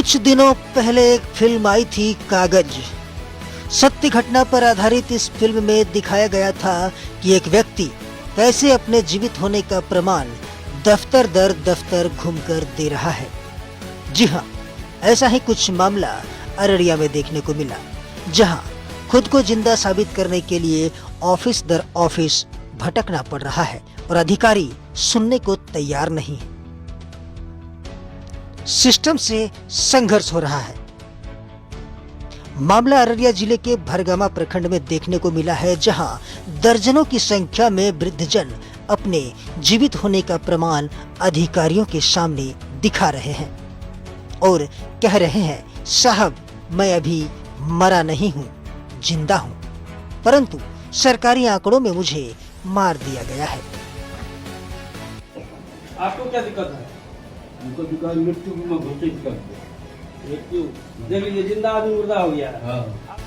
कुछ दिनों पहले एक फिल्म आई थी कागज। सत्य घटना पर आधारित इस फिल्म में दिखाया गया था कि एक व्यक्ति कैसे अपने जीवित होने का प्रमाण दफ्तर दर दफ्तर घूमकर दे रहा है। जी हाँ, ऐसा ही कुछ मामला अररिया में देखने को मिला, जहां खुद को जिंदा साबित करने के लिए ऑफिस दर ऑफिस भटकना पड़ रहा है और अधिकारी सुनने को तैयार नहीं है। सिस्टम से संघर्ष हो रहा है। मामला अररिया जिले के भरगामा प्रखंड में देखने को मिला है, जहां दर्जनों की संख्या में वृद्धजन अपने जीवित होने का प्रमाण अधिकारियों के सामने दिखा रहे हैं और कह रहे हैं, साहब मैं अभी मरा नहीं हूँ, जिंदा हूँ, परंतु सरकारी आंकड़ों में मुझे मार दिया गया है। आपको क्या दिक्कत है? उनको दिक्कत मृत्यु में घोषित कर दो। मृत्यु देख लीजिए, जिंदा आदमी मुर्दा हो गया है। हाँ।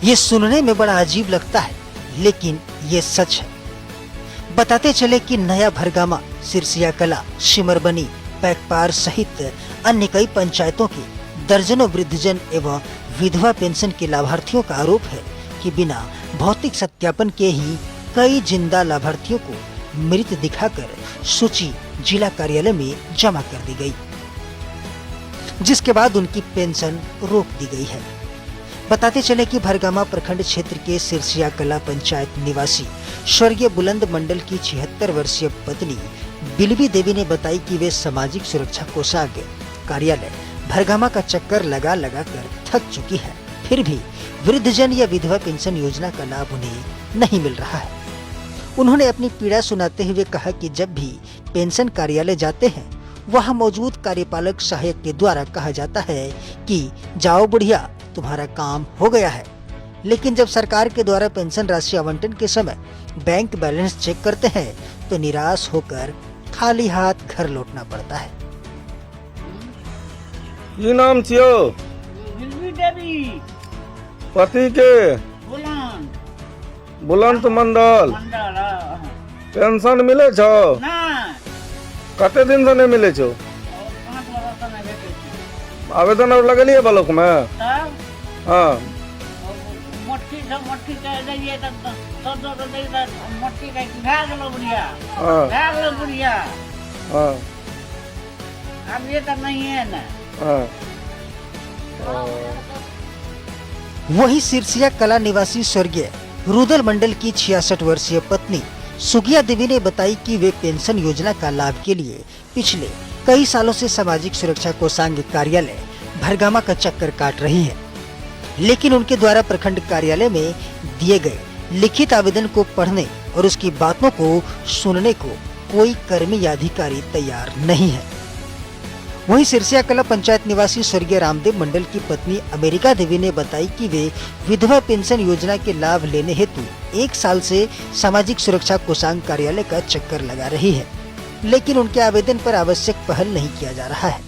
ये सुनने में बड़ा अजीब लगता है, लेकिन ये सच है। बताते चले कि नया भरगामा, सिरसिया कला, सिमरबनी, पैकपार सहित अन्य कई पंचायतों के दर्जनों वृद्धजन एवं विधवा पेंशन के लाभार्थियों का आरोप है कि बिना भौतिक सत्यापन के ही कई जिंदा लाभार्थियों को मृत दिखाकर सूची जिला कार्यालय में जमा कर दी गई, जिसके बाद उनकी पेंशन रोक दी गई है। बताते चले कि भरगामा प्रखंड क्षेत्र के सिरसिया कला पंचायत निवासी स्वर्गीय बुलंद मंडल की 76 वर्षीय पत्नी बिलवी देवी ने बताई कि वे सामाजिक सुरक्षा कोषांग कार्यालय भरगामा का चक्कर लगा लगा कर थक चुकी है, फिर भी वृद्धजन या विधवा पेंशन योजना का लाभ उन्हें नहीं मिल रहा है। उन्होंने अपनी पीड़ा सुनाते हुए कहा कि जब भी पेंशन कार्यालय जाते हैं, वहां मौजूद कार्यपालक सहायक के द्वारा कहा जाता है कि जाओ बुढ़िया, तुम्हारा काम हो गया है, लेकिन जब सरकार के द्वारा पेंशन राशि आवंटन के समय बैंक बैलेंस चेक करते हैं तो निराश होकर खाली हाथ घर लौटना पड़ता है। की नाम छियो? बिलवी देवी। पति के? बुलंद बुलंद मंडल। मंडल। पेंशन मिले छो? ना कते दिन से नहीं मिले छो? 5 वर्ष से नहीं भेटे छी। आवेदन और लगलिए ब्लॉक में? तब हाँ। मट्टी के दैए तब तो दे मट्टी के भाग लो बुढ़िया। हाँ। भाग लो बुढ़िया। हाँ। अब ये तो नहीं है ना। हाँ। वही सिरसिया कला निवासी स्वर्गीय रुदल मंडल की 66 वर्षीय पत्नी सुगिया देवी ने बताई कि वे पेंशन योजना का लाभ के लिए पिछले कई सालों से सामाजिक सुरक्षा कोषांग कार्यालय भरगामा का चक्कर काट रही हैं, लेकिन उनके द्वारा प्रखंड कार्यालय में दिए गए लिखित आवेदन को पढ़ने और उसकी बातों को सुनने को कोई कर्मी या अधिकारी तैयार नहीं है। वहीं सिरसिया कला पंचायत निवासी स्वर्गीय रामदेव मंडल की पत्नी अमेरिका देवी ने बताई कि वे विधवा पेंशन योजना के लाभ लेने हेतु 1 साल से सामाजिक सुरक्षा कोषांग कार्यालय का चक्कर लगा रही है, लेकिन उनके आवेदन पर आवश्यक पहल नहीं किया जा रहा है।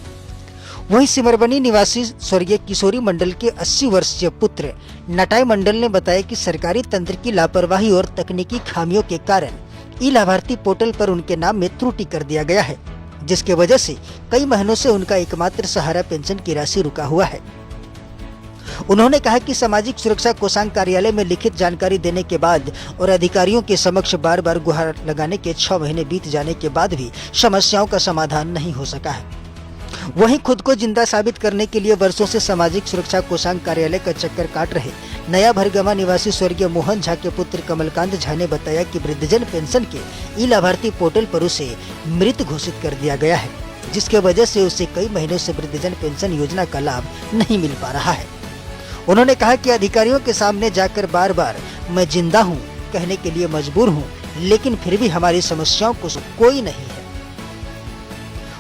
वहीं सिमरबनी निवासी स्वर्गीय किशोरी मंडल के 80 वर्षीय पुत्र नटाई मंडल ने बताया कि सरकारी तंत्र की लापरवाही और तकनीकी खामियों के कारण ई लाभार्थी पोर्टल पर उनके नाम में त्रुटि कर दिया गया है, जिसके वजह से कई महीनों से उनका एकमात्र सहारा पेंशन की राशि रुका हुआ है। उन्होंने कहा कि सामाजिक सुरक्षा कोषांग कार्यालय में लिखित जानकारी देने के बाद और अधिकारियों के समक्ष बार बार गुहार लगाने के 6 महीने बीत जाने के बाद भी समस्याओं का समाधान नहीं हो सका है। वहीं खुद को जिंदा साबित करने के लिए वर्षों से सामाजिक सुरक्षा कोषांग कार्यालय का चक्कर काट रहे नया भरगामा निवासी स्वर्गीय मोहन झा के पुत्र कमलकांत झा ने बताया कि वृद्धजन पेंशन के ई लाभार्थी पोर्टल पर उसे मृत घोषित कर दिया गया है, जिसके वजह से उसे कई महीनों से वृद्धजन पेंशन योजना का लाभ नहीं मिल पा रहा है। उन्होंने कहा कि अधिकारियों के सामने जाकर बार बार मैं जिंदा हूँ कहने के लिए मजबूर हूँ, लेकिन फिर भी हमारी समस्याओं को कोई नहीं है।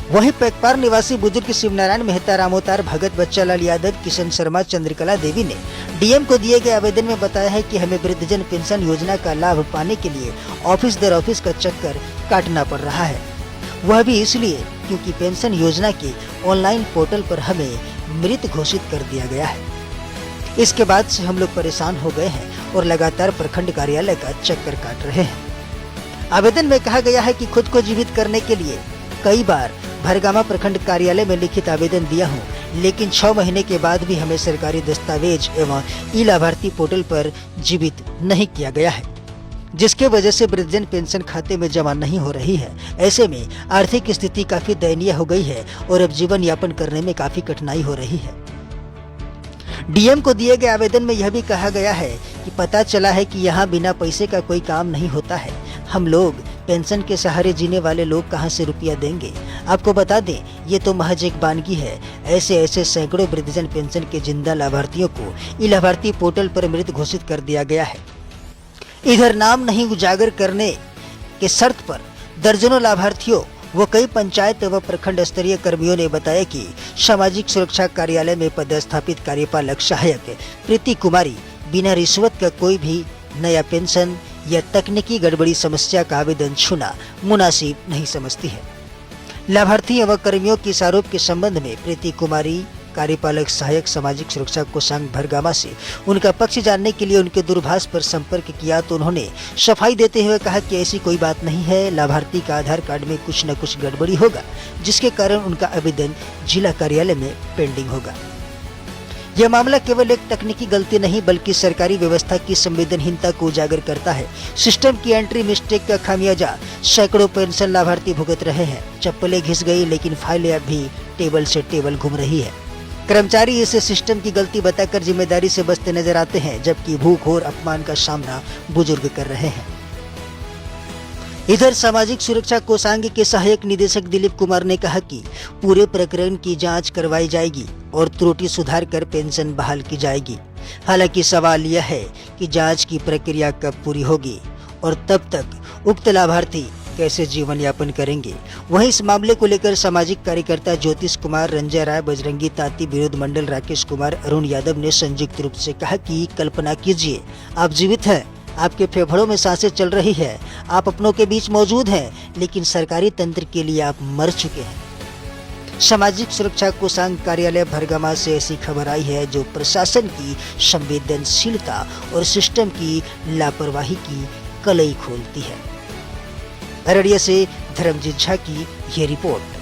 वहीं पैकपार निवासी बुजुर्ग शिवनारायण मेहता, रामोतार भगत, बच्चालाल यादव, किशन शर्मा, चंद्रकला देवी ने डीएम को दिए गए आवेदन में बताया है कि हमें वृद्धजन पेंशन योजना का लाभ पाने के लिए ऑफिस दर ऑफिस का चक्कर काटना पड़ रहा है, वह भी इसलिए क्योंकि पेंशन योजना के ऑनलाइन पोर्टल पर हमें मृत घोषित कर दिया गया है। इसके बाद से हम लोग परेशान हो गए हैं और लगातार प्रखंड कार्यालय का चक्कर काट रहे हैं। आवेदन में कहा गया है कि खुद को जीवित करने के लिए कई बार भरगामा प्रखंड कार्यालय में लिखित आवेदन दिया हूँ, लेकिन 6 महीने के बाद भी हमें सरकारी दस्तावेज एवं ई लाभार्थी पोर्टल पर जीवित नहीं किया गया है, जिसके वजह से वृद्धजन पेंशन खाते में जमा नहीं हो रही है। ऐसे में आर्थिक स्थिति काफी दयनीय हो गई है और अब जीवन यापन करने में काफी कठिनाई हो रही है। डीएम को दिए गए आवेदन में यह भी कहा गया है कि पता चला है कि यहाँ बिना पैसे का कोई काम नहीं होता है। हम लोग पेंशन के सहारे जीने वाले लोग कहाँ से रुपया देंगे? आपको बता दें, ये तो महज एक वानगी है। ऐसे सैकड़ों वृद्धजन पेंशन के जिंदा लाभार्थियों को ई लाभार्थी पोर्टल पर मृत घोषित कर दिया गया है। इधर नाम नहीं उजागर करने के शर्त पर दर्जनों लाभार्थियों व कई पंचायत व प्रखंड स्तरीय कर्मियों ने बताया कि सामाजिक सुरक्षा कार्यालय में पदस्थापित कार्यपालक सहायक प्रीति कुमारी बिना रिश्वत का कोई भी नया पेंशन या तकनीकी गड़बड़ी समस्या का आवेदन छूना मुनासिब नहीं समझती है। लाभार्थी एवं कर्मियों के इस आरोप के संबंध में प्रीति कुमारी कार्यपालक सहायक सामाजिक सुरक्षा कोषांग भरगामा से उनका पक्ष जानने के लिए उनके दूरभाष पर संपर्क किया तो उन्होंने सफाई देते हुए कहा कि ऐसी कोई बात नहीं है। लाभार्थी का आधार कार्ड में कुछ न कुछ गड़बड़ी होगा, जिसके कारण उनका आवेदन जिला कार्यालय में पेंडिंग होगा। यह मामला केवल एक तकनीकी गलती नहीं बल्कि सरकारी व्यवस्था की संवेदनहीनता को उजागर करता है। सिस्टम की एंट्री मिस्टेक का खामियाजा सैकड़ों पेंशन लाभार्थी भुगत रहे हैं। चप्पलें घिस गई, लेकिन फाइलें अब भी टेबल से टेबल घूम रही है। कर्मचारी इसे सिस्टम की गलती बताकर जिम्मेदारी से बचते नजर आते हैं, जबकि भूख और अपमान का सामना बुजुर्ग कर रहे हैं। इधर सामाजिक सुरक्षा कोषांग के सहायक निदेशक दिलीप कुमार ने कहा कि पूरे प्रकरण की जांच करवाई जाएगी और त्रुटि सुधार कर पेंशन बहाल की जाएगी। हालांकि सवाल यह है कि जांच की प्रक्रिया कब पूरी होगी और तब तक उक्त लाभार्थी कैसे जीवन यापन करेंगे। वहीं इस मामले को लेकर सामाजिक कार्यकर्ता ज्योतिष कुमार, रंजय राय, बजरंगी तांती, विरोध मंडल राकेश कुमार, अरुण यादव ने संयुक्त रूप से कहा कि कल्पना कीजिए, आप जीवित हैं, आपके फेफड़ों में सांसें चल रही है, आप अपनों के बीच मौजूद हैं, लेकिन सरकारी तंत्र के लिए आप मर चुके हैं। सामाजिक सुरक्षा कोषांग कार्यालय भरगामा से ऐसी खबर आई है जो प्रशासन की संवेदनशीलता और सिस्टम की लापरवाही की कलई खोलती है। अररिया से धर्मजीत झा की ये रिपोर्ट।